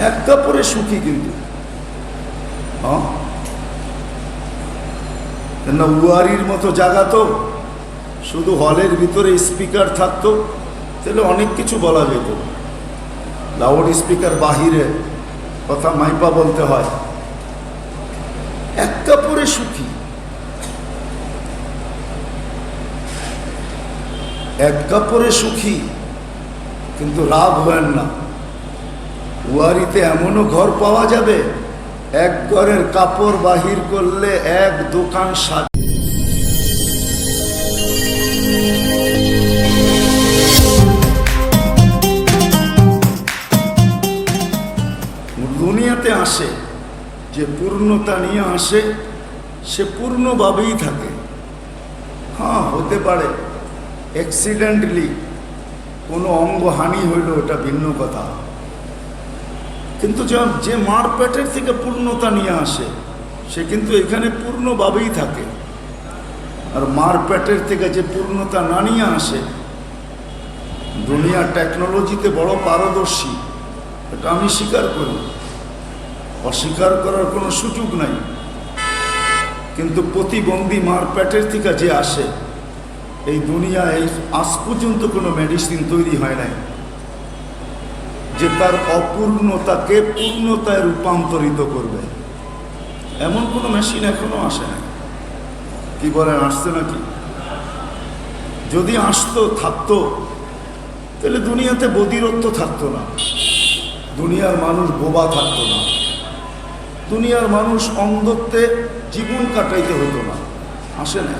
এক কাপড়ে সুখী কিন্তু না উয়ারির মতো জায়গা তো শুধু হলের ভিতরে স্পিকার থাকতো তাহলে অনেক কিছু বলা যেত। লাউড স্পিকার বাহিরে কথা মাইপা বলতে হয়। এক কাপড়ে সুখী, এক কাপড়ে সুখী, কিন্তু রাগ হয় না। উয়ারিতে এমনও ঘর পাওয়া যাবে এক ঘরের কাপড় বাহির করলে এক দোকান সাজ। দুনিয়াতে আসে যে পূর্ণতা নিয়ে আসে সে পূর্ণভাবেই থাকে। হ্যাঁ, হতে পারে অ্যাক্সিডেন্টলি কোনো অঙ্গহানি হইল, এটা ভিন্ন কথা, কিন্তু যে মার পেটের থেকে পূর্ণতা নিয়ে আসে সে কিন্তু এখানে পূর্ণভাবেই থাকে। আর মার পেটের থেকে যে পূর্ণতা না নিয়ে আসে, দুনিয়া টেকনোলজিতে বড় পারদর্শী, এটা আমি স্বীকার করি, অস্বীকার করার কোনো সুযোগ নাই। কিন্তু প্রতিবন্ধী মার পেটের থেকে যে আসে, এই দুনিয়ায় আজ পর্যন্ত কোনো মেডিসিন তৈরি হয় নাই যে তার অপূর্ণতাকে পূর্ণতায় রূপান্তরিত করবে। এমন কোনো মেশিন এখনো আসে নাই। কি বলেন, আসছে নাকি? যদি আসতো থাকতো তাহলে দুনিয়াতে বধিরত্ব থাকতো না, দুনিয়ার মানুষ বোবা থাকতো না, দুনিয়ার মানুষ অন্ধত্বে জীবন কাটাইতে হতো না। আসে না।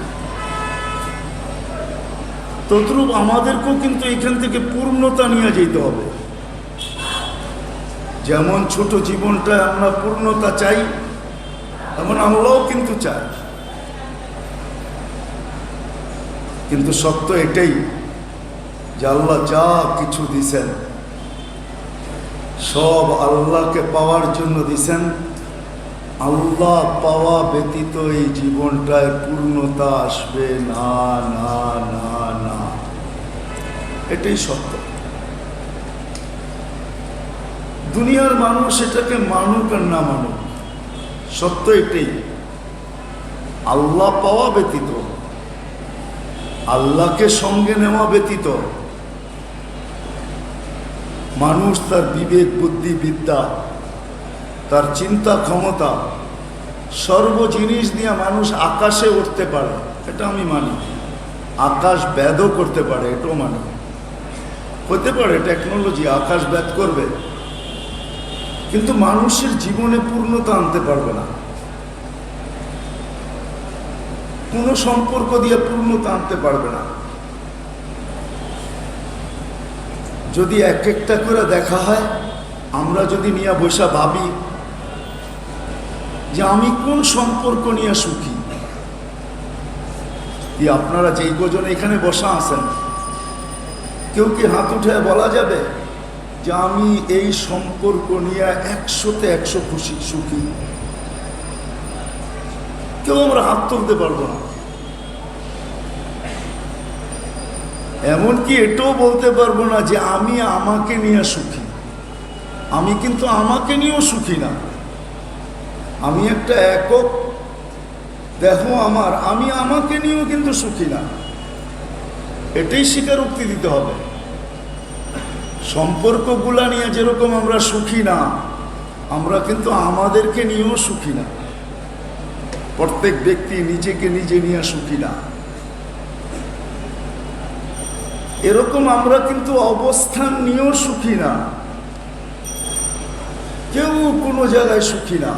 তদ্রূপ আমাদেরকেও কিন্তু এখান থেকে পূর্ণতা নিয়ে যেতে হবে। যেমন ছোট জীবনটায় আমরা পূর্ণতা চাই, তেমন আল্লাহও কিন্তু চাই। কিন্তু সত্য এটাই যে আল্লাহ যা কিছু দিছেন সব আল্লাহকে পাওয়ার জন্য দিছেন। আল্লাহ পাওয়া ব্যতীত এই জীবনটায় পূর্ণতা আসবে না, না, না, না। এটাই সত্য। দুনিয়ার মানুষ এটাকে মানুক আর না মানুক, সত্য এটাই। আল্লাহ পাওয়া ব্যতীত, আল্লাহকে সঙ্গে নেওয়া ব্যতীত মানুষ তার বিবেক, বুদ্ধি, বিদ্যা, তার চিন্তা ক্ষমতা, সর্ব জিনিস দিয়ে মানুষ আকাশে উঠতে পারে, এটা আমি মানি। আকাশ ভেদও করতে পারে, এটাও মানি। হতে পারে টেকনোলজি আকাশ ভেদ করবে, কিন্তু মানুষের জীবনে পূর্ণতা আনতে পারবে না। কোনো সম্পর্ক দিয়ে পূর্ণতা আনতে পারবে না। যদি এক একটা করে দেখা হয়, আমরা যদি নিয়ে বসা ভাবি যে আমি কোন সম্পর্ক নিয়ে সুখী, কি আপনারা যেই কজন এখানে বসা আছেন কেউ কি হাত উঠে বলা যাবে যে আমি এই সম্পর্ক নিয়ে 100-তে 100 খুশি, সুখী? কেউ আমরা হাত তুলতে পারবো না। এমনকি এটাও বলতে পারবো না যে আমি আমাকে নিয়ে সুখী। আমি কিন্তু আমাকে নিয়েও সুখী না। আমি একটা একক দেখো আমি আমাকে নিয়েও কিন্তু সুখী না। এটাই স্বীকারোক্তি দিতে হবে। সম্পর্কগুলা নিয়ে যেরকম আমরা সুখী না, আমরা কিন্তু আমাদেরকে নিয়েও সুখী না। প্রত্যেক ব্যক্তি নিজেকে নিজে নিয়ে সুখী না। এরকম আমরা কিন্তু অবস্থান নিয়েও সুখী না। কেউ কোনো জায়গায় সুখী না।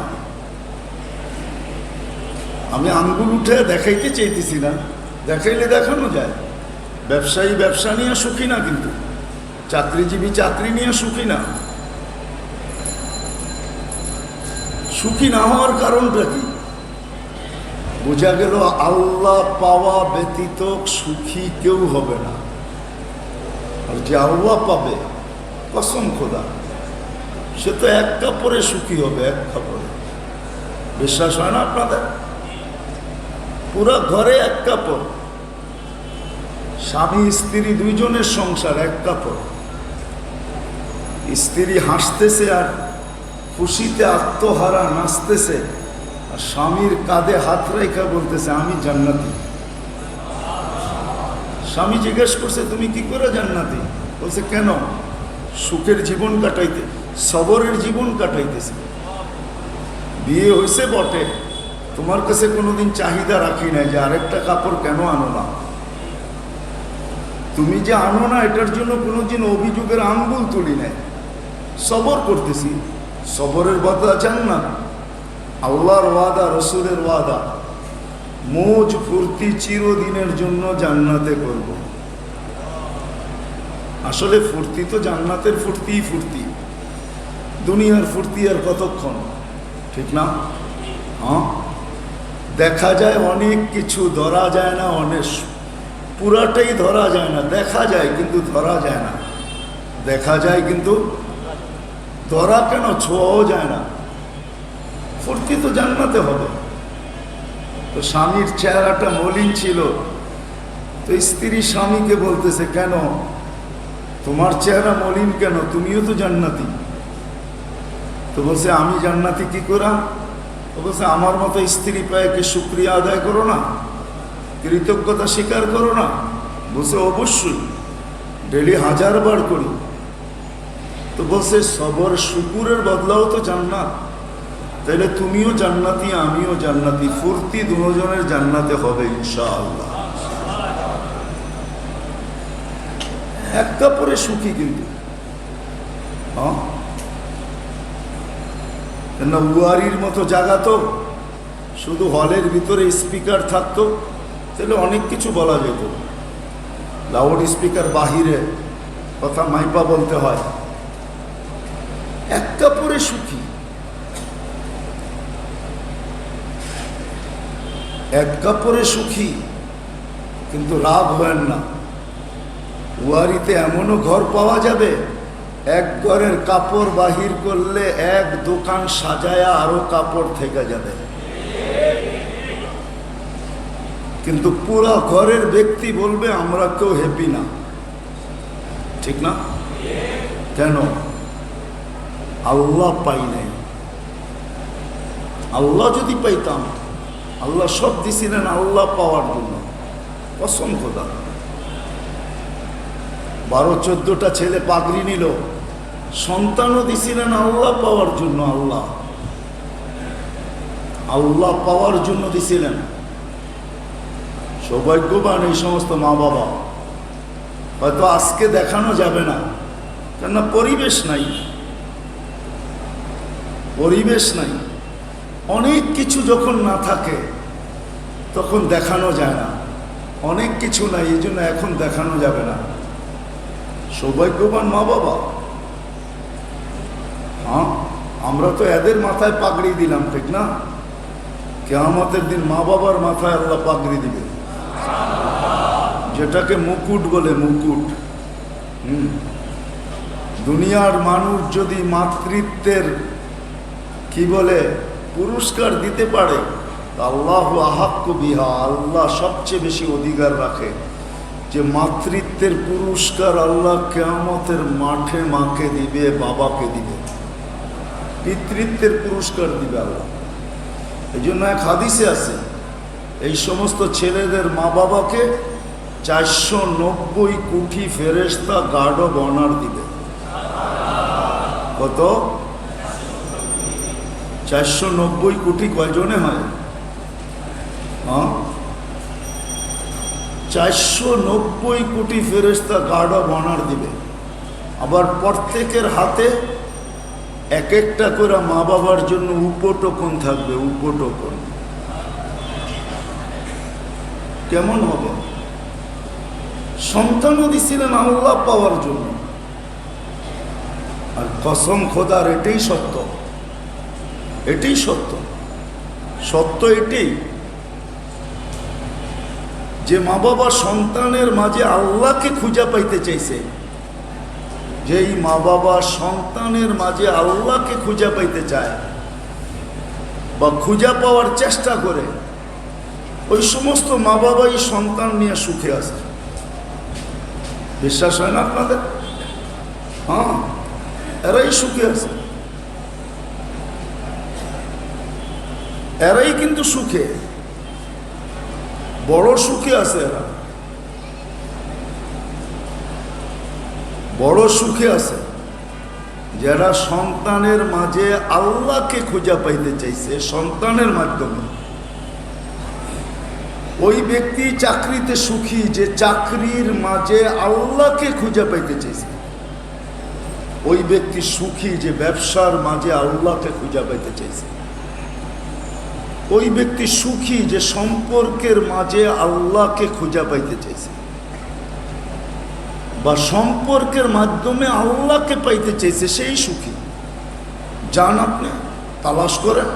আমি আঙ্গুল উঠে দেখাইতে চাইতেছি না, দেখাইলে দেখানো যায়। ব্যবসায়ী ব্যবসা নিয়ে সুখী না, কিন্তু চাকরিজীবী চাকরি নিয়ে সুখী না। সুখী না হওয়ার কারণটা কি? বোঝা গেল আল্লাহ পাওয়া ব্যতীত সুখী কেউ হবে না। আর যে আল্লাহ পাবে, কসম খোদা, সে তো এক কাপড়ে সুখী হবে। এক কাপড়ে। বিশ্বাস হয় না আপনাদের? পুরা ঘরে এক কাপড়, স্বামী স্ত্রী দুইজনের সংসার এক কাপড়। স্ত্রী হাসতেছে আর খুশিতে আত্মহারা নাচতেছে, আর স্বামীর কাঁধে হাত রেখা বলতেছে আমি জান্নাতি। স্বামী জিজ্ঞেস করছে তুমি কি করে জান্নাতি? বলছে কেন? সুখের জীবন কাটাইতে, সবরের জীবন কাটাইতেছে। বিয়ে হয়েছে বটে, তোমার কাছে কোনোদিন চাহিদা রাখি নাই যে আরেকটা কাপড় কেন আনো না। তুমি যে আনো না এটার জন্য কোনোদিন অভিযোগের আঙ্গুল তুলি নাই। সবর করতেছি, সবরের বদলা জান্নাত। আল্লাহর ওয়াদা, রসুলের ওয়াদা, মৌজ ফুর্তি চিরদিনের জন্য জান্নাতে করব। আসলে ফুর্তি তো জান্নাতের ফুর্তিই ফুর্তি, দুনিয়ার ফুর্তি আর কতক্ষণ, ঠিক না? হ্যাঁ, দেখা যায় অনেক কিছু, ধরা যায় না। অনেক পুরাটাই ধরা যায় না, দেখা যায় কিন্তু ধরা যায় না। দেখা যায় কিন্তু ধরা কেন, ছোঁয়াও যায় না। ফুর্তি তো জান্নাতে হবে। তো স্বামীর চেহারাটা মলিন ছিল, তো স্ত্রী স্বামীকে বলতেছে কেন তোমার চেহারা মলিন কেন, তুমিও তো জান্নাতি। তো বলছে আমি জান্নাতি কি করা? তো বলছে আমার মতো স্ত্রী পায় কি শুকরিয়া আদায় করো না, কৃতজ্ঞতা স্বীকার করো না? বলছে অবশ্যই, ডেলি 1000 বার করি। তো বলছে সবর শুকুরের বদলাও তো জান্নাত, তাইলে তুমিও জান্নাতি আমিও জান্নাতি, ফুর্তি দুজনের জান্নাতে হবে ইনশাআল্লাহ। এক কাপড়ে সুখী কিন্তু, হ্যাঁ না উয়ারির মতো জায়গা তো, শুধু হলের ভিতরে স্পিকার থাকতো তাহলে অনেক কিছু বলা যেত। লাউড স্পিকার বাহিরে, কথা মাইপা বলতে হয়। এক কাপড়ে সুখী, এক কাপড়ে সুখী, কিন্তু রাগ হয় না। ওয়ারিতে এমনও ঘর পাওয়া যাবে, এক ঘরের কাপড় বাহির করলে এক দোকান সাজায়া আরো কাপড় থেকে যাবে, কিন্তু পুরা ঘরের ব্যক্তি বলবে আমরা কেউ হ্যাপি না, ঠিক না? কেন? আল্লাহ পাই নাই। আল্লাহ যদি পাইতাম, আল্লাহ সব দিছিলেন আল্লাহ পাওয়ার জন্য, কসম খোদা। 12-14টা ছেলে পাগড়ি নিল, সন্তানও দিছিলেন আল্লাহ পাওয়ার জন্য। আল্লাহ আল্লাহ পাওয়ার জন্য দিছিলেন। সৌভাগ্যবান এই সমস্ত মা বাবা। হয়তো আজকে দেখানো যাবে না, কেননা পরিবেশ নাই, পরিবেশ নাই। অনেক কিছু যখন না থাকে তখন দেখানো যায় না, অনেক কিছু নাই, এই জন্য এখন দেখানো যাবে না। সৌভাগ্যবান মা বাবা। হ্যাঁ, আমরা তো এদের মাথায় পাগড়ি দিলাম, ঠিক না? কিয়ামতের দিন মা বাবার মাথায় আল্লাহ পাগড়ি দিবে, যেটাকে মুকুট বলে, মুকুট। দুনিয়ার মানুষ যদি মাতৃত্বের কি বলে পুরস্কার দিতে পারে, আল্লাহ আহাক্কু বিহা, আল্লাহ সবচেয়ে বেশি অধিকার রাখে যে মাতৃত্বের পুরস্কার আল্লাহ কিয়ামতের মাঠে মাকে দিবে, বাবাকে দিবে, পিতৃত্বের পুরস্কার দিবে আল্লাহ। এই জন্য এক হাদিসে আছে, এই সমস্ত ছেলেদের মা বাবাকে 490 কোটি ফেরেশতা গার্ড অব অনার দিবে। কত? 490 কোটি। কয়জনে হয়? হ্যাঁ, 490 কোটি ফেরেশতা গার্ড অব অনার দিবে। আবার প্রত্যেকের হাতে এক একটা করে মা বাবার জন্য উপটোকন থাকবে, উপটোকন। কেমন হবে? সন্তানও দিছিলেন আল্লাহ পাওয়ার জন্য। আর কসম খোদার, এটাই সত্য, এটাই সত্য, সত্য এটাই যে মা বাবা সন্তানের মাঝে আল্লাহকে খুঁজে পাইতে চাইছে, যেই মা বাবা সন্তানের মাঝে আল্লাহকে খুঁজে পাইতে চায় বা খুঁজে পাওয়ার চেষ্টা করে, ওই সমস্ত মা বাবাই সন্তান নিয়ে সুখে আছে। বিশ্বাস হয় না আপনাদের? হ্যাঁ, এরাই সুখে আছে। এরাই কিন্তু সুখে, বড় সুখে আছে এরা, বড় সুখে আছে যারা সন্তানের মাঝে আল্লাহকে খুঁজে পাইতে চাইছে সন্তানের মাধ্যমে। ওই ব্যক্তি চাকরিতে সুখী যে চাকরির মাঝে আল্লাহকে খুঁজে পাইতে চাইছে। ওই ব্যক্তি সুখী যে ব্যবসার মাঝে আল্লাহকে খুঁজে পাইতে চাইছে। ওই ব্যক্তি সুখী যে সম্পর্কের মাঝে আল্লাহকে খুঁজে পাইতে চাইছে, বা সম্পর্কের মাধ্যমে আল্লাহকে পাইতে চাইছে, সেই সুখী। যান আপনি তালাশ করেন,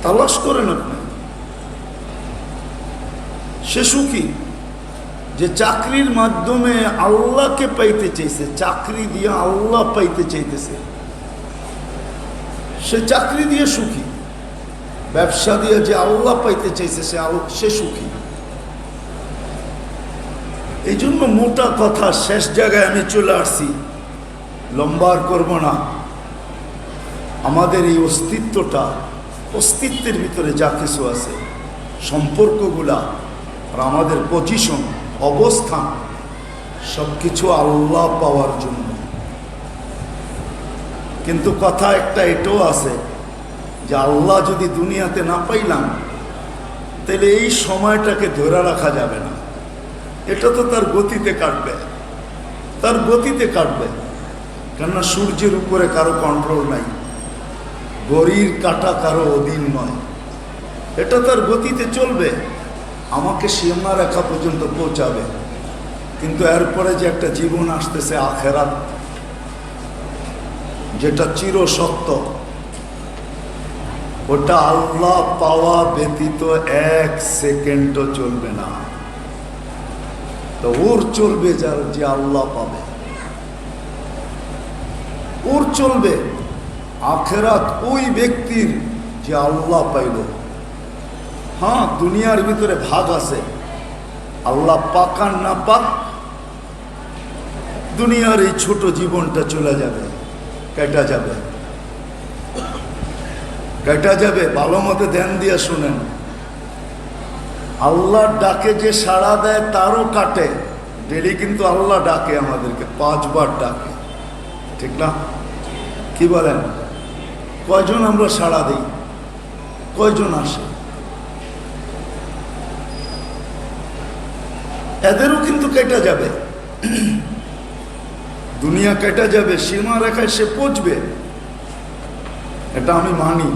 তালাশ করেন আপনি, সে সুখী যে চাকরির মাধ্যমে আল্লাহকে পাইতে চাইছে, চাকরি দিয়ে আল্লাহ পাইতে চাইতেছে, সে চাকরি দিয়ে সুখী। ব্যবসা দিয়ে যে আল্লাহ পাইতে চাইছে সে সুখী। এই জন্য মোটা কথা শেষ জায়গায় আমি চলে আসছি, লম্বা আর করব না। আমাদের এই অস্তিত্বের ভিতরে যা কিছু আছে, সম্পর্কগুলা আর আমাদের পজিশন, অবস্থান, সব কিছু আল্লাহ পাওয়ার জন্য। কিন্তু কথা একটা এটাও আছে যে আল্লাহ যদি দুনিয়াতে না পাইলাম তাহলে এই সময়টাকে ধরে রাখা যাবে না। এটা তো তার গতিতে কাটবে, তার গতিতে কাটবে। কেননা সূর্যের উপরে কারো কন্ট্রোল নাই, ঘড়ির কাঁটা কারো অধীন নয়, এটা তার গতিতে চলবে, আমাকে সীমা রেখা পর্যন্ত পৌঁছাবে। কিন্তু এরপরে যে একটা জীবন আসতেছে আখেরাত, যেটা চিরসত্য, ওটা আল্লাহ পাওয়া ব্যতীত এক সেকেন্ডও চলবে না। তো ওর চলবে যার যে আল্লাহ পাবে, ওর চলবে আখেরাত ওই ব্যক্তির যে আল্লাহ পাইল। হ্যাঁ, দুনিয়ার ভিতরে ভাগ আছে, আল্লাহ পাক আর না পাক, দুনিয়ার এই ছোট জীবনটা চলে যাবে, কেটা যাবে, কেটা যাবে। ভালো মতো ধ্যান দিয়ে শুনেন, আল্লাহর ডাকে যে সাড়া দেয় তারও কাটে। ডেলি কিন্তু আল্লাহ ডাকে আমাদেরকে, 5 বার ডাকে, ঠিক না? কি বলেন? কয়জন আমরা সাড়া দিই? কয়জন আসে? এদেরও কিন্তু কেটে যাবে, দুনিয়া কেটে যাবে, সীমা রেখায় সে পৌঁছবে, এটা আমি মানি।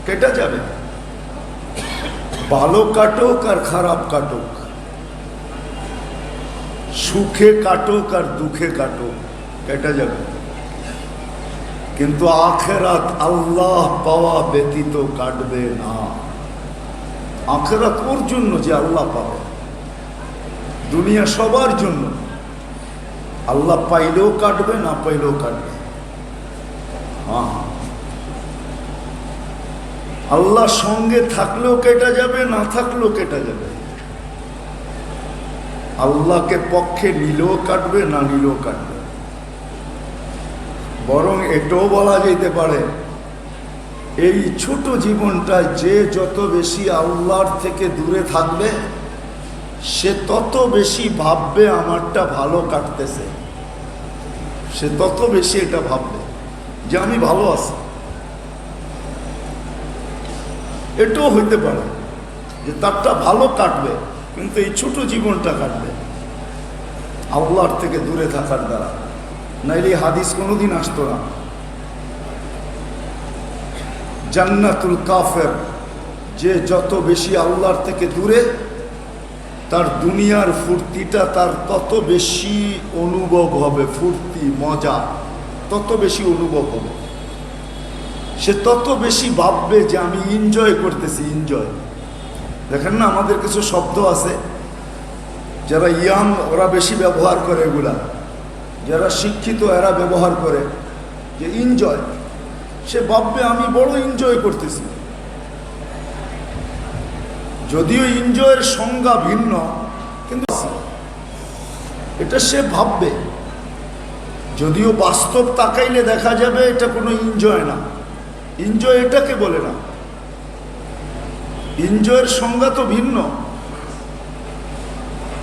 কেটে যাবে, ভালো কাটুক আর খারাপ কাটুক, সুখে কাটুক আর দুঃখে কাটুক, কেটে যাবে। কিন্তু আখেরাত আল্লাহ পাওয়া ব্যতীত কাটবে না। আখেরাত ওর জন্য যে আল্লাহ পাবে, দুনিয়া সবার জন্য। আল্লাহ পাইলেও কাটবে, না পাইলেও কাটবে। হ্যাঁ, আল্লাহ সঙ্গে থাকলেও কেটে যাবে, না থাকলেও কেটে যাবে। আল্লাহকে পক্ষে নিলেও কাটবে, না নিলেও কাটবে। বরং এটাও বলা যেতে পারে, এই ছোট জীবনটায় যে যত বেশি আল্লাহর থেকে দূরে থাকবে, সে তত বেশি ভাববে আমারটা ভালো কাটতেছে, সে তত বেশি এটা ভাববে যে আমি ভালো আছি। এটাও হইতে পারে যে তারটা ভালো কাটবে, কিন্তু এই ছোট জীবনটা কাটবে আল্লাহর থেকে দূরে থাকার দ্বারা। নাইলে হাদিস কোনোদিন আসতো না। জান্নাতুল কাফের, যে যত বেশি আল্লাহর থেকে দূরে, তার দুনিয়ার ফুর্তিটা তার তত বেশি অনুভব হবে, ফুর্তি মজা তত বেশি অনুভব হবে। সে তত বেশি ভাববে যে আমি এনজয় করতেছি, এনজয়। দেখেন না, আমাদের কিছু শব্দ আছে যারা ইয়াং ওরা বেশি ব্যবহার করে, এগুলা যারা শিক্ষিত এরা ব্যবহার করে, যে এনজয়। সে ভাববে আমি বড় এনজয় করতেছি। যদিও এনজয়ের সংজ্ঞা ভিন্ন, কিন্তু এটা সে ভাববে। যদিও বাস্তব তাকাইলে দেখা যাবে এটা কোনো এনজয় না, এনজয় এটাকে বলে না। এনজয়ের সংজ্ঞা তো ভিন্ন।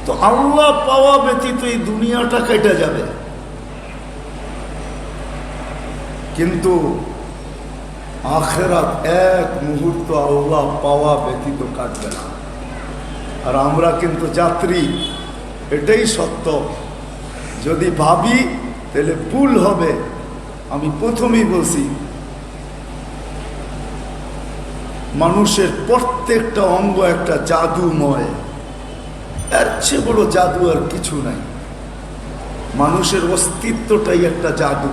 তো আল্লাহ পাওয়া ব্যতীত এই দুনিয়াটা কেটে যাবে, কিন্তু আখিরাত এক মুহূর্ত আল্লাহ পাওয়া ব্যতীত কাটবে না। আর আমরা কিন্তু যাত্রী, এটাই সত্য। যদি ভাবি তাহলে ভুল হবে। আমি প্রথমেই বলছি, মানুষের প্রত্যেকটা অঙ্গ একটা জাদুময়, এর চেয়ে বড় জাদু আর কিছু নাই। মানুষের অস্তিত্বটাই একটা জাদু।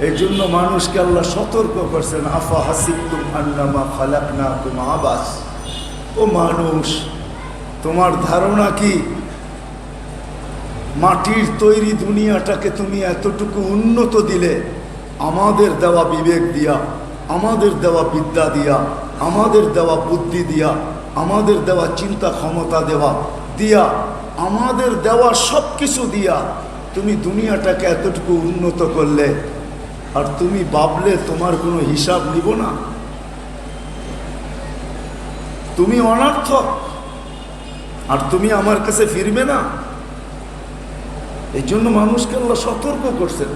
এই জন্য মানুষকে আল্লাহ সতর্ক করছেন, আফা হাসিবতুম আন্নামা খালাকনাকুম আবাস। ও মানুষ, তোমার ধারণা কি মাটির তৈরি দুনিয়াটাকে তুমি এতটুকু উন্নত দিলে আমাদের দেওয়া বিবেক দিয়া, আমাদের দেওয়া বিদ্যা দিয়া, আমাদের দেওয়া বুদ্ধি দিয়া, আমাদের দেওয়া চিন্তা ক্ষমতা দিয়া, আমাদের দেওয়া সব কিছু দিয়া তুমি দুনিয়াটাকে এতটুকু উন্নত করলে, আর তুমি ভাবলে তোমার কোনো হিসাব নিব না? তুমি অনর্থক, আর তুমি আমার কাছে ফিরবে না। এই জন্য মানুষকে আল্লাহ সতর্ক করছেন,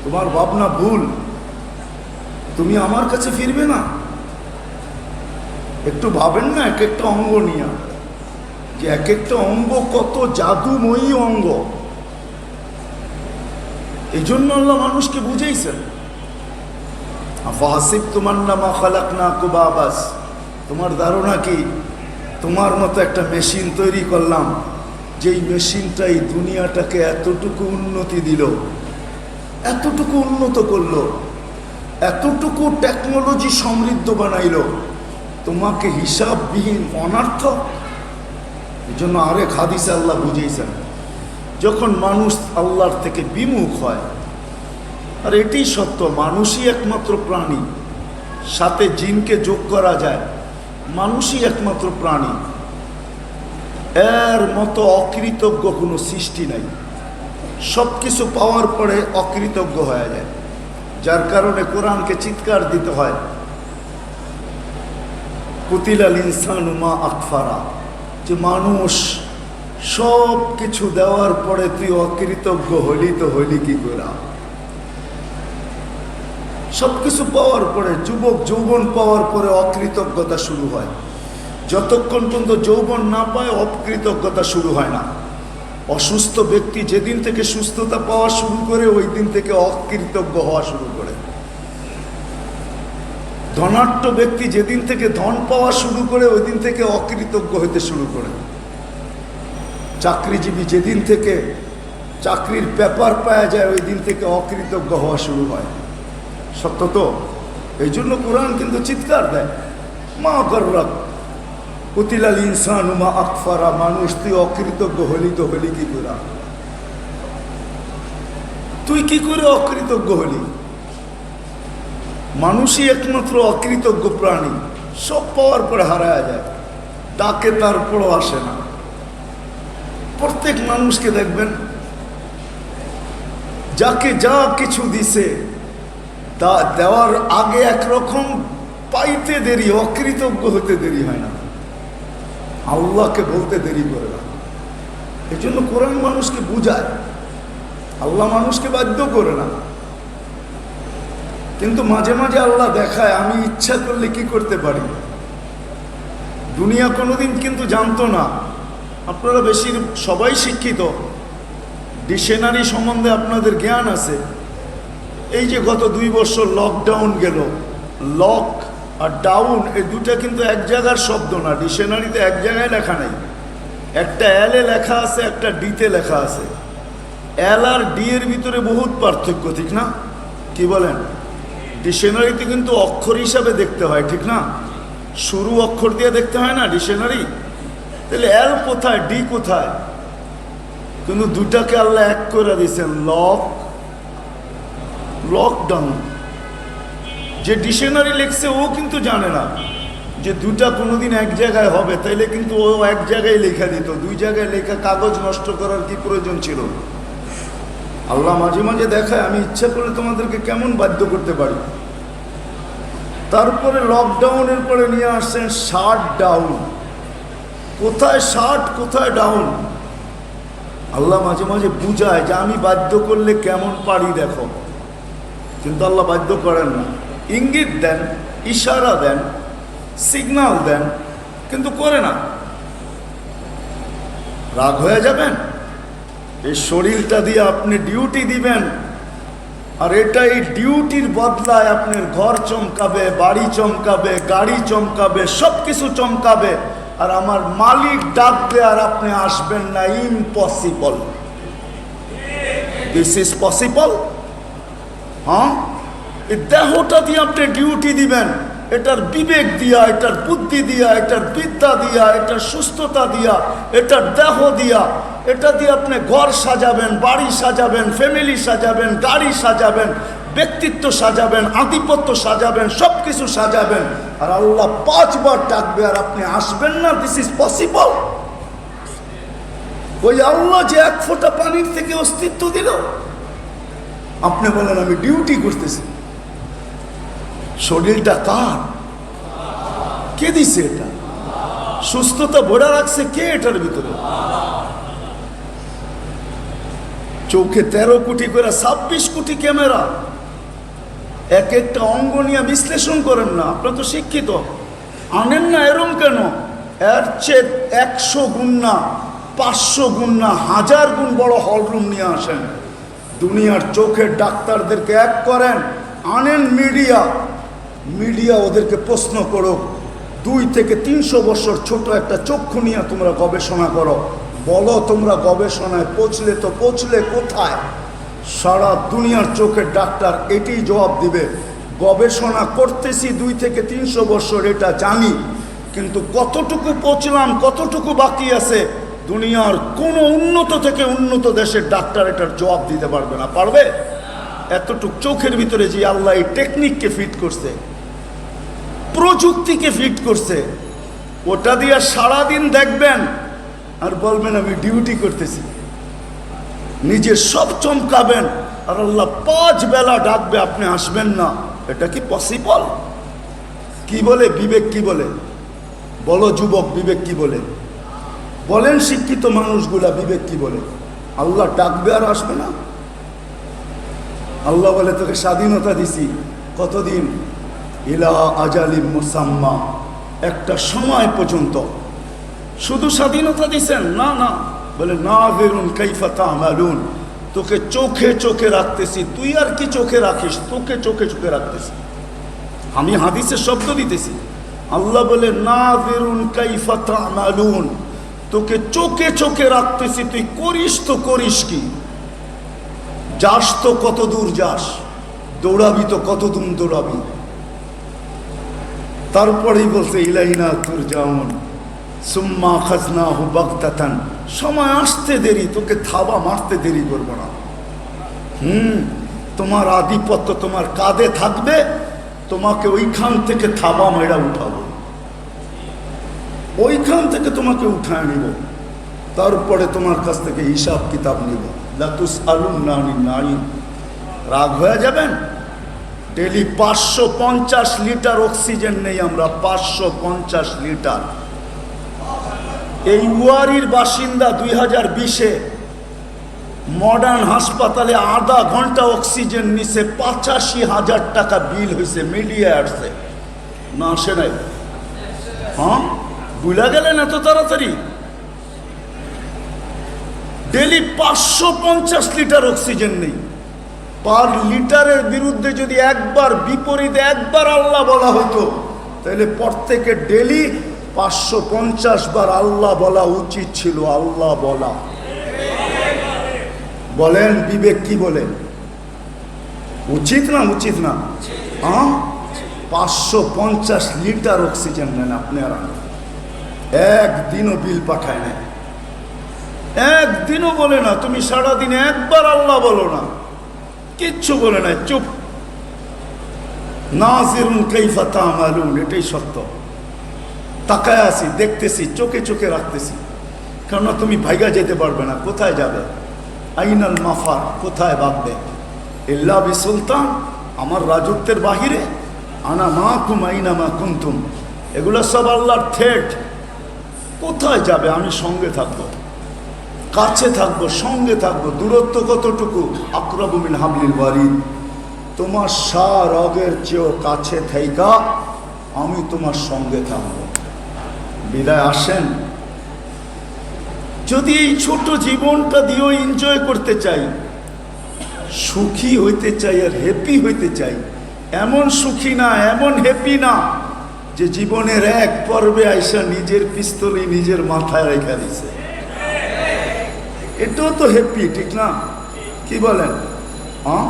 তোমার ভাবনা ভুল, তুমি আমার কাছে ফিরবে না। একটু ভাবেন না এক একটা অঙ্গ নিয়ে, যে এক একটা অঙ্গ কত জাদুময়ী অঙ্গ। এই জন্য আল্লাহ মানুষকে বুঝাইছেন, তোমার ধারণা কি তোমার মতো একটা মেশিন তৈরি করলাম, যেই মেশিনটা এই দুনিয়াটাকে এতটুকু উন্নতি দিল, এতটুকু উন্নত করলো, এতটুকু টেকনোলজি সমৃদ্ধ বানাইল, তোমাকে হিসাববিহীন অনর্থক। এই জন্য আরেক হাদিসে আল্লাহ বুঝিয়েছেন, যখন মানুষ আল্লাহর থেকে বিমুখ হয়, আর এটি সত্য, মানুষই একমাত্র প্রাণী, সাথে জিনকে যোগ করা যায়, মানুষই একমাত্র প্রাণী, এর মতো অকৃতজ্ঞ কোনো সৃষ্টি নাই। সব কিছু পাওয়ার পরে অকৃতজ্ঞ হয়ে যায়, যার কারণে কোরআনকে চিৎকার দিতে হয়, কুতিলাল ইনসানু মা আকফারা, যে মানুষ সব কিছু দেওয়ার পরে তুই অকৃতজ্ঞ হলি, তো হলি কি করে? সব কিছু পাওয়ার পরে, যৌবন পাওয়ার পরে অকৃতজ্ঞতা শুরু হয়। যতক্ষণ পর্যন্ত যৌবন না পায় অকৃতজ্ঞতা শুরু হয় না। অসুস্থ ব্যক্তি যেদিন থেকে সুস্থতা পাওয়া শুরু করে, ওই দিন থেকে অকৃতজ্ঞ হওয়া শুরু করে। ধনাঢ্য ব্যক্তি যেদিন থেকে ধন পাওয়া শুরু করে, ওই দিন থেকে অকৃতজ্ঞ হতে শুরু করে। চাকরিজীবী যেদিন থেকে চাকরির পেপার পাওয়া যায়, ওই দিন থেকে অকৃতজ্ঞ হওয়া শুরু হয়। সত্য তো? এই জন্য কোরআন কিন্তু চিৎকার দেয়, মা গর্রাক কুতিলাল ইনসানু মা আকফারা, মানুষ তুই অকৃতজ্ঞ হলি, তো হলি কি করে? তুই কি করে অকৃতজ্ঞ হলি? মানুষই একমাত্র অকৃতজ্ঞ প্রাণী, সব পাওয়ার পরে হারায় যায়, ডাকে তারপরও আসে না। প্রত্যেক মানুষকে দেখবেন, যাকে যা কিছু দিছে তা দেওয়ার আগে একরকম, পাইতে দেরি, অকৃতজ্ঞ হতে দেরি হয় না, আল্লাহকে বলতে দেরি করে না। এই জন্য কোরআন মানুষকে বুঝায়, আল্লাহ মানুষকে বাধ্য করে না। কিন্তু মাঝে মাঝে আল্লাহ দেখায়, আমি ইচ্ছা করলে কি করতে পারি। দুনিয়া কোনোদিন কিন্তু জানতো না। আপনারা সবাই শিক্ষিত, ডিকশনারি সম্বন্ধে আপনাদের জ্ঞান আছে। এই যে গত 2 বছর লকডাউন গেল, লক আর ডাউন এই দুটা কিন্তু এক জায়গার শব্দ না। ডিকশনারিতে এক জায়গায় লেখা নেই, একটা এলে লেখা আছে, একটা ডিতে লেখা আছে। এল আর ডি এর ভিতরে বহুত পার্থক্য, ঠিক না? কি বলেন? ডিকশনারিতে কিন্তু অক্ষর হিসাবে দেখতে হয়, ঠিক না? শুরু অক্ষর দিয়ে দেখতে হয় না ডিকশনারি। তাহলে এল কোথায়, ডি কোথায়? কিন্তু দুটাকে আল্লাহ এক করে দিয়েছেন, লকডাউন। যে ডিকশনারি লিখছে ও কিন্তু জানে না যে দুটা কোনোদিন এক জায়গায় হবে, তাইলে কিন্তু ও এক জায়গায় লেখা দিত। 2 জায়গায় লেখা কাগজ নষ্ট করার কি প্রয়োজন ছিল? আল্লাহ মাঝে মাঝে দেখায়, আমি ইচ্ছা করে তোমাদেরকে কেমন বাধ্য করতে পারি। তারপরে লকডাউনের পরে নিয়ে আসছেন শার্ট ডাউন। কোথায় শার্ট কোথায় ডাউন? আল্লাহ মাঝে মাঝে বুঝায় যে আমি বাধ্য করলে কেমন পারি দেখো, কিন্তু আল্লাহ বাধ্য করেন না। ইঙ্গিত দেন, ইশারা দেন, সিগন্যাল দেন, কিন্তু করে না। রাগ হয়ে যাবেন? এই শরীরটা দিয়ে আপনি ডিউটি দিবেন, আর এটা এই ডিউটির বদলায় আপনার ঘর চমকাবে, বাড়ি চমকাবে, গাড়ি চমকাবে, সব কিছু চমকাবে, আর আমার মালিক ডাকবে আর আপনি আসবেন না। ইম্পসিবল। This is possible? হ্যাঁ, এই দেহটা দিয়ে আপনি ডিউটি দিবেন, এটার বিবেক দিয়া, এটার বুদ্ধি দিয়া, এটার বিদ্যা দিয়া, এটার সুস্থতা দিয়া, এটার দেহ দিয়া, এটা দিয়ে আপনি ঘর সাজাবেন, বাড়ি সাজাবেন, ফ্যামিলি সাজাবেন, গাড়ি সাজাবেন, ব্যক্তিত্ব সাজাবেন, আধিপত্য সাজাবেন, সব কিছু সাজাবেন, আর আল্লাহ 5 বার ডাকবে আর আপনি আসবেন না। This is possible? ওই আল্লাহ যে 1 ফোঁটা পানির থেকে অস্তিত্ব দিল, আপনি বলেন আমি ডিউটি করতেছি। শরীরটা কার? কে দিছে এটা? সুস্থতা ভরে রাখছে কে এটার ভিতরে? চোখে 13 কোটি করে 26 কোটি ক্যামেরা, এক একটা অঙ্গ নিয়ে বিশ্লেষণ করেন না। আপনারা তো শিক্ষিত, আনেন না এরম কেন? এর চেয়ে 100 গুণ না, 500 গুণ না, 1000 গুণ বড় হলরুম নিয়ে আসেন। দুনিয়ার চোখের ডাক্তারদেরকে এক করেন, আনেন মিডিয়া, মিডিয়া ওদেরকে প্রশ্ন করো, 2 থেকে 300 বছর ছোট একটা চক্ষু নিয়ে তোমরা গবেষণা করো, বলো তোমরা গবেষণায় পৌঁছলে কোথায়? সারা দুনিয়ার চোখের ডাক্তার এটাই জবাব দিবে, গবেষণা করতেছি 2 থেকে 300 বছর, এটা জানি, কিন্তু কতটুকু পৌঁছলাম, কতটুকু বাকি আছে, দুনিয়ার কোনো উন্নত থেকে উন্নত দেশের ডাক্তার এটার জবাব দিতে পারবে না। পারবে? এতটুকু চোখের ভিতরে যে আল্লাহ এই টেকনিককে ফিট করছে, প্রযুক্তিকে ফিট করছে, ওটা দিয়ে সারাদিন দেখবেন আর বলবেন আমি ডিউটি করতেছি, নিজের সব চমকাবেন, আর আল্লাহ 5 বেলা ডাকবে আপনি আসবেন না। এটা কি পসিবল? কি বলে বিবেক? কি বলে? বলো যুবক, বিবেক কি বলে? বলেন শিক্ষিত মানুষগুলা, বিবেক কি বলে? আল্লাহ ডাকবে আর আসবে না? আল্লাহ বলে তোকে স্বাধীনতা দিছি, কতদিন? ইলা আজালিম মুসাম্মা, একটা সময় পর্যন্ত। শুধু স্বাধীনতা দিছেন না, না, বলে নাযিরুন কাইফা তা'মালুন, তোকে চোখে চোখে রাখতেছি। তুই আর কি চোখে রাখিস? তোকে চোখে চোখে রাখতেছি। আমি হাদিসের শব্দ দিতেছি। আল্লাহ বলে নাযিরুন কাইফা তা'মালুন, তোকে চোখে চোখে রাখতেছি, তুই করিস তো করিস কি? যাস তো কত দূর যাস, দৌড়াবি তো কত দূর দৌড়াবি। তারপরেই বলছে ইলাইনা তুরজাউন সুম্মা খাজনাহু বাগতাতান, সময় আসতে দেরি, তোকে থাবা মারতে দেরি করবো না। তোমার আধিপত্য তোমার কাঁধে থাকবে, তোমাকে ওইখান থেকে থাবা মেরা উঠাবো, ওইখান থেকে তোমাকে উঠায় নিব, তারপরে তোমার কাছ থেকে হিসাব কিতাব নিব। লা তুসআলুন্না আনিন নাঈম। রাগ হয়ে যাবেন? ডেলি 550 লিটার অক্সিজেন নেই আমরা, 550 লিটার। এই ওয়ারির বাসিন্দা 2020-এ মডার্ন হাসপাতালে আধা ঘন্টা অক্সিজেন নিছে, 85,000 টাকা বিল হয়েছে। মিডিয়া আসছে না, আসে নাই? হ্যাঁ, ভুলে গেলেন এত তাড়াতাড়ি? ডেলি 550 লিটার অক্সিজেন নেই। পার লিটারের বিরুদ্ধে যদি একবার বিপরীতে একবার আল্লাহ বলা হতো, তাহলে প্রত্যেকে ডেলি 550 বার আল্লাহ বলা উচিত ছিল। আল্লাহ বলা, বলেন বিবেক কি বলে? উচিত না? উচিত না? হ্যাঁ, 550 লিটার অক্সিজেন নেন আপনি, আর একদিনও বিল পাঠায় না, একদিনও বলে না তুমি সারাদিনে একবার আল্লাহ বলো না, কিচ্ছু বলে না, চুপ। নাযিরুন কাইফা তা'মালুন, এটাই সত্য। তাকায় আছি, দেখতেছি, চোখে চোখে রাখতেছি, কেননা তুমি ভাইগা যেতে পারবে না। কোথায় যাবে? আইনাল মাফার, কোথায় ভাগবে? ইল্লা বিসুলতান, আমার রাজত্বের বাহিরে, আনা মাকুম আইনা মা কুনতুম, এগুলো সব আল্লাহর থ্রেট। কোথায় যাবে? আমি সঙ্গে থাকবো, কাছে থাকবো, সঙ্গে থাকবো। দূরত্ব কতটুকু? আকরাবু মিন হাবলিল ওয়ারিদ। তোমার রগের চেয়েও কাছে থাইকা আমি তোমার সঙ্গে থাকবো। বিদায় আসেন। যদি এই ছোট জীবনটা দিয়েও এনজয় করতে চাই, সুখী হইতে চাই আর হ্যাপি হইতে চাই, এমন সুখী না, এমন হ্যাপি না যে জীবনের এক পর্বে আইসা নিজের পিস্তলই নিজের মাথায় রেখা দিছে, এটাও তো হ্যাপি, ঠিক না? কি বলেন? হ্যাঁ,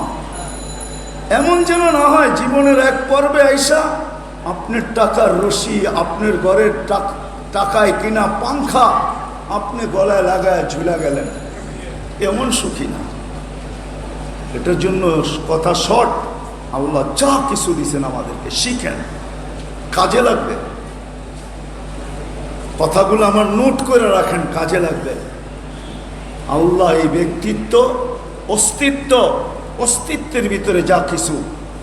এমন যেন না হয় জীবনের এক পর্বে আইসা আপনার টাকার রশি, আপনার ঘরের টাকায় কিনা পাংখা আপনি গলায় লাগায় ঝুলা গেলেন, এমন সুখী না। এটার জন্য কথা শর্ট, আল্লাহ যা কিছু দিয়েছেন আমাদেরকে শিখেন, কাজে লাগবে। কথাগুলো আমার নোট করে রাখেন, কাজে লাগবে। আল্লাহ এই ব্যক্তিত্ব, অস্তিত্বের ভিতরে যা কিছু,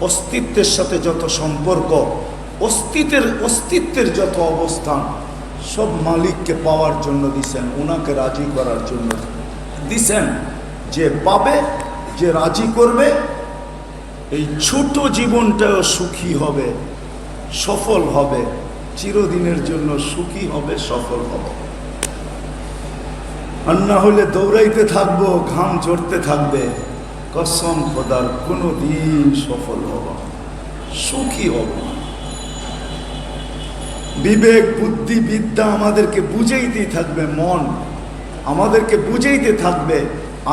অস্তিত্বের সাথে যত সম্পর্ক, অস্তিত্বের যত অবস্থান, সব মালিককে পাওয়ার জন্য দিছেন, ওনাকে রাজি করার জন্য দিছেন। যে পাবে, যে রাজি করবে, এই ছোট জীবনটাও সুখী হবে, সফল হবে, চিরদিনের জন্য সুখী হবে, সফল হবে। আর না হলে দৌড়াইতে থাকবো, ঘাম ঝরতে থাকবে, কসম খোদার কোনো দিন সফল হব, সুখী হব। বিবেক, বুদ্ধি, বিদ্যা আমাদেরকে বুঝাইতেই থাকবে, মন আমাদেরকে বুঝাইতে থাকবে,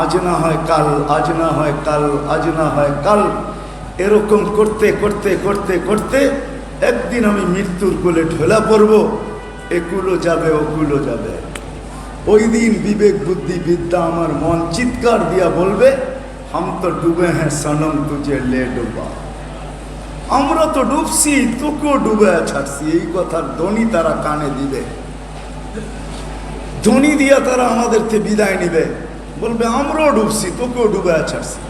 আজ না হয় কাল, আজ না হয় কাল, আজ না হয় কাল। এরকম করতে করতে করতে করতে একদিন আমি মৃত্যুর কোলে ঢোলা পড়ব, একুলো যাবে, ওকুলো যাবে। ওই দিন বিবেক, বুদ্ধি, বিদ্যা আমার মন চিৎকার দিয়া বলবে, হাম তো ডুবে হ্যাঁ সনম তুঝে লে ডুবা, আমরা তো ডুবছি, তোকেও ডুবে ছাড়ছি। এই কথার ধ্বনি তারা কানে দিবে, ধ্বনি দিয়া তারা আমাদেরকে বিদায় নিবে, বলবে আমরাও ডুবছি, তোকেও ডুবে ছাড়ছি।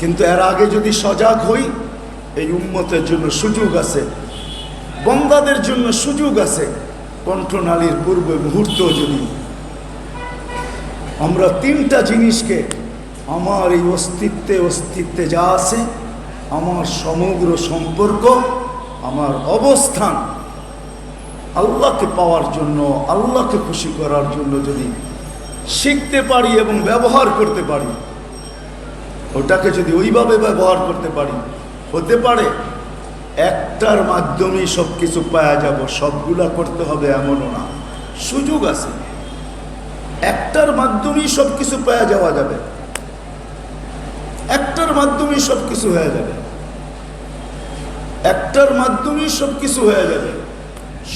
কিন্তু এর আগে যদি সজাগ হই, এই উম্মতের জন্য সুযোগ আছে, বন্দাদের জন্য সুযোগ আছে। কণ্ঠনালীর পূর্বে মুহূর্ত যদি আমরা তিনটা জিনিসকে, আমার এই অস্তিত্বে যা আছে, আমার সমগ্র সম্পর্ক, আমার অবস্থান, আল্লাহকে পাওয়ার জন্য, আল্লাহকে খুশি করার জন্য যদি শিখতে পারি এবং ব্যবহার করতে পারি, ওটাকে যদি ওইভাবে ব্যবহার করতে পারি, হতে পারে একটার মাধ্যমেই সব কিছু পাওয়া যাব। সবগুলা করতে হবে এমনও না, সুযোগ আছে, একটার মাধ্যমেই সব কিছু পাওয়া যাওয়া যাবে, একটার মাধ্যমেই সব কিছু হয়ে যাবে, একটার মাধ্যমেই সব কিছু হয়ে যাবে,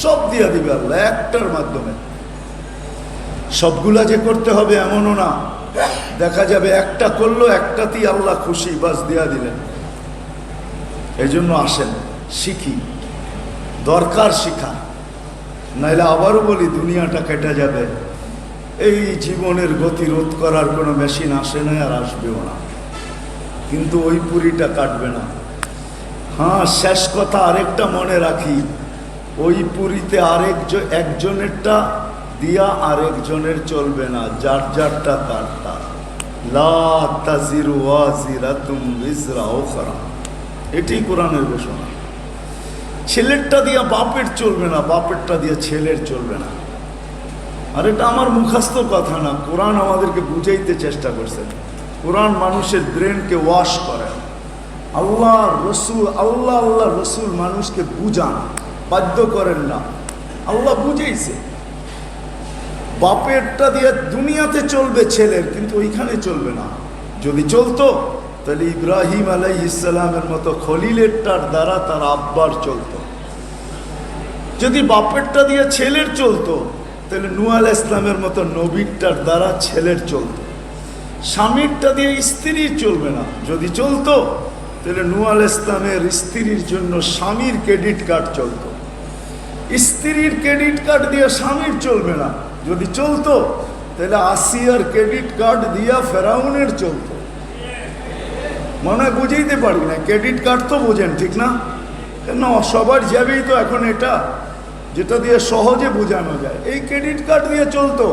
সব দিয়া দিবে আল্লাহ একটার মাধ্যমে। সবগুলা যে করতে হবে এমনও না, দেখা যাবে একটা করলো, একটাতেই আল্লাহ খুশি, বাস দিয়া দিলেন। এই জন্য আসেন, শিখি, দরকার শিখা, নাইলে আবারও বলি দুনিয়াটা কেটে যাবে। এই জীবনের গতি রোধ করার কোনো মেশিন আসে না, আর আসবেও না, কিন্তু ওই পুরীটা কাটবে না। হ্যাঁ, শেষ কথা আরেকটা মনে রাখি, ওই পুরীতে একজনেরটা দিয়া আরেকজনের চলবে না, যার যারটা তার তার। লা তাজিরু ওয়াজিরাতুম বিজরা উখরা, এটি কোরআনের ঘোষণা। ছেলেরটা দিয়া বাপের চলবে না, বাপেরটা দিয়া ছেলের চলবে না। আর এটা আমার মুখস্থ কথা না, কোরআন আমাদেরকে বুঝাইতে চেষ্টা করছে। কোরআন মানুষের ব্রেনকে ওয়াশ করে। আল্লাহ রসুল মানুষকে বুঝান, বাধ্য করেন না, আল্লাহ বুঝাইছে। বাপেরটা দিয়ে দুনিয়াতে চলবে ছেলের, কিন্তু ওইখানে চলবে না। যদি চলতো তাহলে ইব্রাহিম আলাইহিস সালামের মতো খলিলেরটার দ্বারা তার আব্বার চলতো। যদি বাপেরটা দিয়ে ছেলের চলতো তাহলে নূহ আলাইহিস সালামের মতো নবীরটার দ্বারা ছেলের চলতো। স্বামীরটা দিয়ে স্ত্রীর চলবে না, যদি চলতো তাহলে নূহ আলাইহিস সালামের স্ত্রীর জন্য স্বামীর ক্রেডিট কার্ড চলতো। স্ত্রীর ক্রেডিট কার্ড দিয়ে স্বামীর চলবে না, যদি চলতো তাহলে আসিয়ার ক্রেডিট কার্ড দিয়া ফেরাউনের চলতো। মনে হয় বুঝাইতে পারি না, ক্রেডিট কার্ড তো বোঝেন, ঠিক না? না, সবার যাবেই তো এখন এটা, যেটা দিয়ে সহজে বোঝানো যায়। এই ক্রেডিট কার্ড দিয়ে চলতো,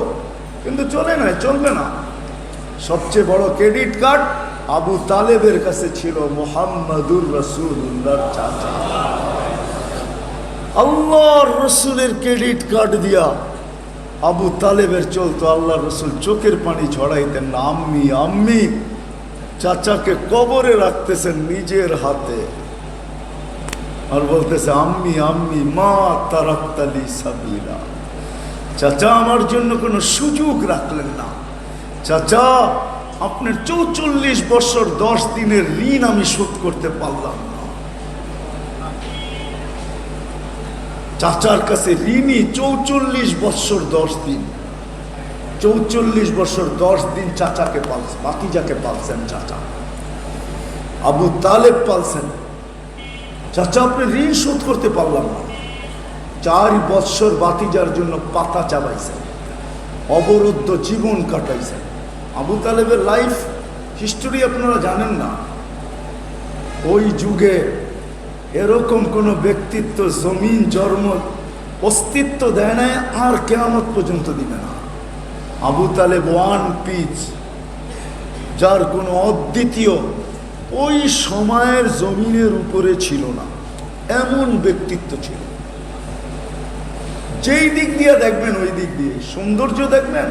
কিন্তু চলে না, চলবে না। সবচেয়ে বড় ক্রেডিট কার্ড আবু তালেবের কাছে ছিল, মুহাম্মাদুর রাসূলুল্লাহর চাচা। আল্লাহর রসুলের ক্রেডিট কার্ড দিয়া আবু তালেবের চলতো। আল্লাহ রসুল চোখের পানি ঝরাইতেন না। আম্মি আম্মি, চাচাকে কবরে রাখতেছেন নিজের হাতে, আর বলতেছে আম্মি আম্মি মা তারাক্তালি সাবিলা। চাচা আমার জন্য কোনো সুযোগ রাখলেন না। চাচা, আপনার 44 বছর 10 দিনের ঋণ আমি শোধ করতে পারলাম না। চাচার কাছে ঋণী 44 বছর 10 দিন। 44 বছর 10 দিন চাচাকে পালছেন, বাতিজাকে পালছেন চাচা। আবু তালেব পালছেন। চাচা, আপনি ঋণ শোধ করতে পারলাম না। 4 বছর বাতিজার জন্য পাতা চাবাইছেন, অবরুদ্ধ জীবন কাটাইছেন। আবু তালেবের লাইফ হিস্টোরি আপনারা জানেন না। ওই যুগে এরকম কোন ব্যক্তিত্ব জমিন জন্ম অস্তিত্ব দেয় নাই, আর কিয়ামত পর্যন্ত দিবে না। আবু তালেব ওয়ান পিস, যার কোনো অদ্বিতীয় ওই সময়ের জমিনের উপরে ছিল না, এমন ব্যক্তিত্ব ছিল। যেই দিক দিয়ে দেখবেন ওই দিক দিয়ে সৌন্দর্য দেখবেন,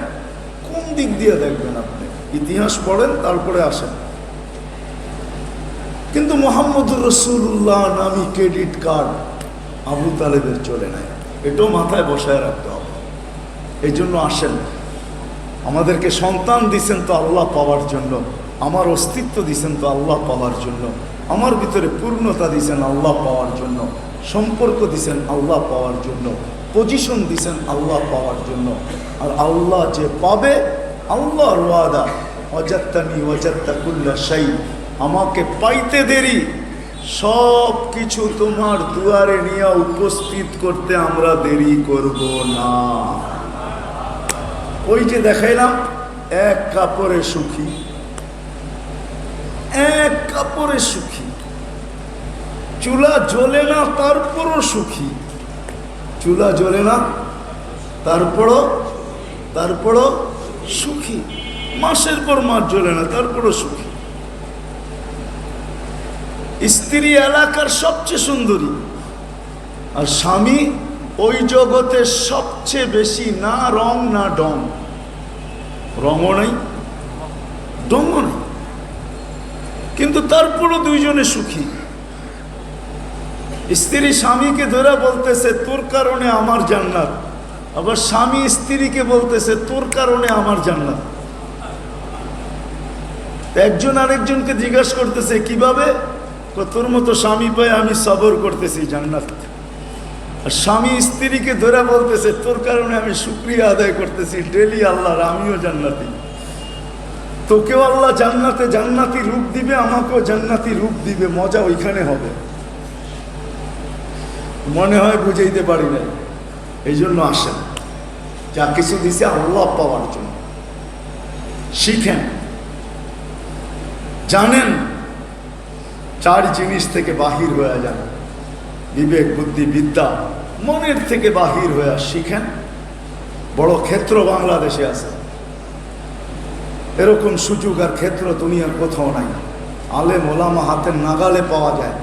কোন দিক দিয়ে দেখবেন আপনি ইতিহাস পড়েন, তারপরে আসেন। কিন্তু মুহাম্মদুর রাসূলুল্লাহ নামী ক্রেডিট কার্ড আবু তালেবের চলে নাই। এটাও মাথায় বসায় রাখতে হবে। এই জন্য আসেন, আমাদেরকে সন্তান দিছেন তো আল্লাহ পাওয়ার জন্য, আমার অস্তিত্ব দিছেন তো আল্লাহ পাওয়ার জন্য, আমার ভিতরে পূর্ণতা দিছেন আল্লাহ পাওয়ার জন্য, সম্পর্ক দিছেন আল্লাহ পাওয়ার জন্য, পজিশন দিছেন আল্লাহ পাওয়ার জন্য। আর আল্লাহ যে পাবে, আল্লাহর ওয়াদা, ওয়াজাত্তানি ওয়াজাত্তা কুল্লা শাই, আমাকে পাইতে দেরি, সব কিছু তোমার দুয়ারে নিয়ে উপস্থিত করতে আমরা দেরি করব না। ওই যে দেখাইলাম, এক কাপড়ে সুখী, এক কাপড়ে সুখী, চুলা জ্বলে না তারপরও সুখী, চুলা জ্বলে না তারপরও সুখী, মাসের পর মাস জ্বলে না তারপরও সুখী। স্ত্রী এলাকার সবচেয়ে সুন্দরী, আর স্বামী ওই জগতে সবচেয়ে বেশি না রং না ডং, রঙও নেই ডংও নেই, কিন্তু তারপরও দুইজনে সুখী। স্ত্রী স্বামীকে ধরে বলতেছে তোর কারণে আমার জান্নাত, আবার স্বামী স্ত্রীকে বলতেছে তোর কারণে আমার জান্নাত। একজন আরেকজনকে জিজ্ঞাসা করতেছে কিভাবে, তোর মতো স্বামী পায় আমি সবর করতেছি জান্নাত। আর স্বামী স্ত্রীকে ধরে বলতেছে তোর কারণে আমি শুকরিয়া আদায় করতেছি ডেলি আল্লাহর, আমিও জান্নাতি। তোকেও আল্লাহ জান্নাতে জান্নাতি রূপ দিবে, আমাকেও জান্নাতি রূপ দিবে, মজা ওইখানে হবে। মনে হয় বুঝাইতে পারি না। এই জন্য আসেন, যা কিছু দিছে আল্লাহ পাওয়ার জন্য শিখেন। জানেন 4 জিনিস থেকে বাহির হয়ে যান, বিবেক বুদ্ধি বিদ্যা, মনের থেকে বাহির হয়ে শিখেন। বড় ক্ষেত্র বাংলাদেশে আছে, এরকম সুযোগ আর ক্ষেত্র দুনিয়ার কোথাও নাই। আলেম ওলামা হাতের নাগালে পাওয়া যায়।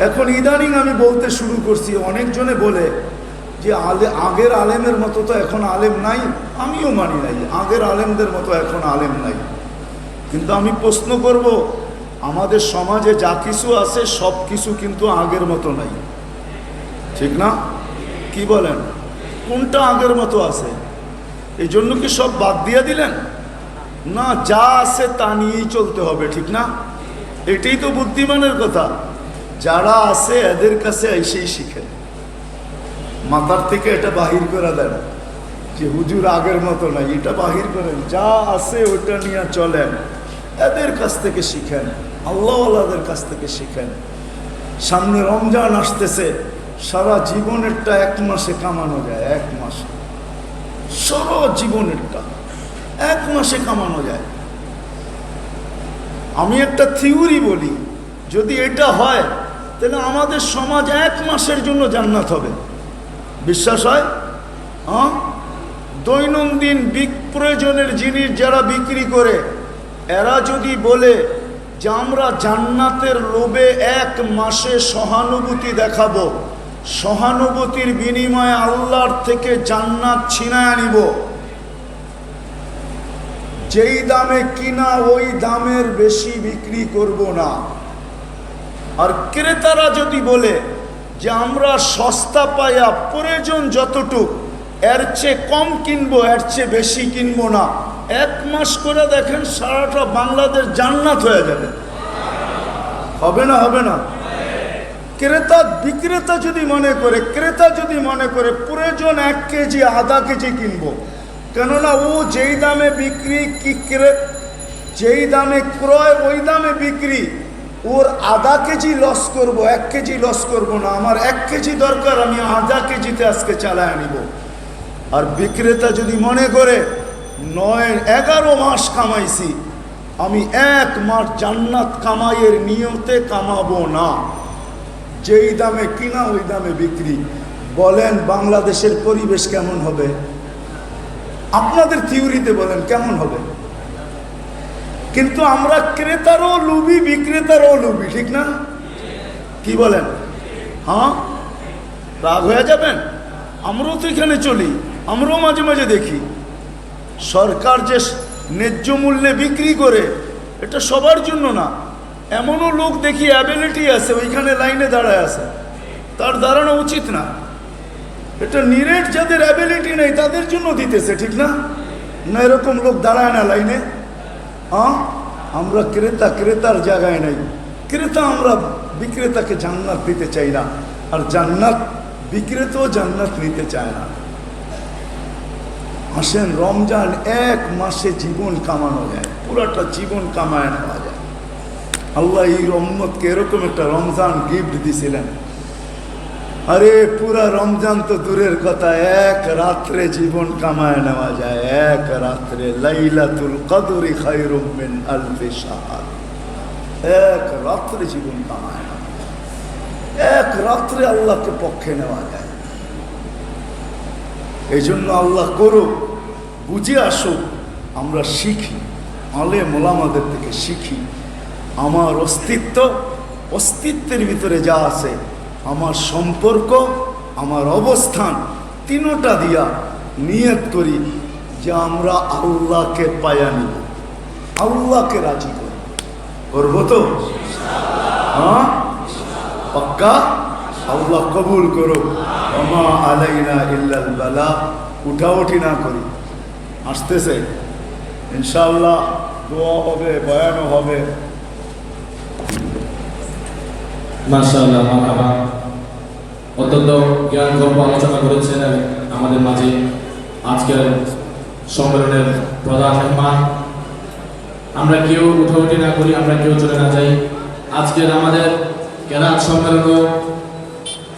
এখন ইদানিং আমি বলতে শুরু করছি, অনেকজনে বলে যে আগের আলেমের মতো তো এখন আলেম নাই। আমিও মানি নাই, আগের আলেমদের মতো এখন আলেম নাই। কিন্তু আমি প্রশ্ন করব, আমাদের সমাজে যা কিছু আছে সব কিছু কিন্তু আগের মতো নাই, ঠিক না? কি বলেন, কোনটা আগের মতো আছে? এই জন্য কি সব বাদ দিয়ে দিলেন? না, যা আছে তা নিয়েই চলতে হবে, ঠিক না? এটাই তো বুদ্ধিমানের কথা। যারা আছে এদের কাছে এসেই শিখেন, মাথার থেকে এটা বাহির করে দেন যে হুজুর আগের মতো নাই, এটা বাহির করেন, যা আছে ওটা নিয়ে চলেন। এদের কাছ থেকে শিখেন, আল্লাহওয়ালাদের কাছ থেকে শিখেন। সামনে রমজান আসতেছে, সারা জীবনেরটা 1 মাসে কামানো যায়। 1 মাসে সারা জীবনেরটা 1 মাসে কামানো যায়। আমি একটা থিওরি বলি, যদি এটা হয় তাহলে আমাদের সমাজ 1 মাসের জন্য জান্নাত হবে। বিশ্বাস হয়? হ্যাঁ, দৈনন্দিন প্রয়োজনের জিনিস যারা বিক্রি করে, এরা যদি বলে যে আমরা জান্নাতের লোভে 1 মাসে সহানুভূতি দেখাবো, সহানুভূতির বিনিময়ে আল্লাহর থেকে জান্নাত ছিনায় আনিব, যেই দামে কিনা ওই দামের বেশি বিক্রি করব না। আর ক্রেতারা যদি বলে যে আমরা সস্তা পাইয়া প্রয়োজন যতটুক, এর চেয়ে কম কিনবো, এর চেয়ে বেশি কিনবো না, 1 মাস করে দেখেন সারাটা বাংলাদেশ জান্নাত হয়ে যাবে। হবে না? হবে না? বিক্রেতা যদি মনে করে, ক্রেতা যদি মনে করে প্রয়োজন 1 কেজি আধা কেজি কিনবো, কেননা ও যেই দামে বিক্রি যেই দামে ক্রয় ওই দামে বিক্রি, ওর আধা কেজি লস করব, 1 কেজি লস করব না। আমার 1 কেজি দরকার, আমি আধা কেজিতে আজকে চালায় নিব। আর বিক্রেতা যদি মনে করে 9-11 মাস কামাইছি, আমি 1 মাস জান্নাত কামাইয়ের নিয়তে কামাবো না, যেই দামে কিনা ওই দামে বিক্রি, বলেন বাংলাদেশের পরিবেশ কেমন হবে? আপনাদের থিওরিতে বলেন কেমন হবে? কিন্তু আমরা ক্রেতারও লুবি, বিক্রেতারও লুবি, ঠিক না? কি বলেন? হ্যাঁ, রাগ হয়ে যাবেন? আমরাও তো এখানে চলি, আমরাও মাঝে মাঝে দেখি সরকার যে ন্যায্য মূল্যে বিক্রি করে, এটা সবার জন্য না। এমনও লোক দেখি অ্যাবিলিটি আছে, ওইখানে লাইনে দাঁড়ায় আছে, তার দাঁড়ানো উচিত না। এটা নিরেট যাদের অ্যাবিলিটি নেই তাদের জন্য দিতেছে, ঠিক না? না এরকম লোক দাঁড়ায় না লাইনে। আমরা ক্রেতার জায়গায় নাই। ক্রেতা, আমরা বিক্রেতাকে জান্নাত দিতে চাই না, আর জান্নাত বিক্রেতাও জান্নাত নিতে চায় না। আসেন, রমজান 1 মাসে জীবন কামানো যায়, পুরাটা জীবন কামায় নেওয়া যায়। আল্লাহ এই রহমতকে এরকম একটা রমজান গিফট দিছিলেন। আরে পুরা রমজান তো দূরের কথা, 1 রাত্রে জীবন কামায় নেওয়া যায়। 1 রাত্রে লাইলাতুল কদরি খায়রুম মিন আলফি শাহর। 1 রাত্রে জীবন কামায় নেওয়া, 1 রাত্রে আল্লাহকে পক্ষে নেওয়া যায়। এই জন্য আল্লাহ করুক, বুঝে আসুক, আমরা শিখি, আলেম ওলামাদের থেকে শিখি। আমার অস্তিত্বের ভিতরে যা আছে, আমার সম্পর্ক, আমার অবস্থান, তিনোটা দিয়া নিয়ত করি যে আমরা আল্লাহকে পায়া নিব, আল্লাহকে রাজি করবো তো? হ্যাঁ, পাক্কা? আল্লাহ কবুল করো। ওমা আলাইনা ইল্লাল বালাগ। উঠাউঠি না করি, আসতেছে ইনশাআল্লাহ, দোয়া হবে, বয়ানও হবে। মাশাআল্লাহ, মারহাবা। অত্যন্ত জ্ঞানগর্ভ আলোচনা করেছেন আমাদের মাঝে আজকের সম্মেলনের প্রধান মেহমান। আমরা কেউ উঠাউঠি না করি, আমরা কেউ চলে না যাই। আজকের আমাদের কেরাত সম্মেলন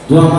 দোয়া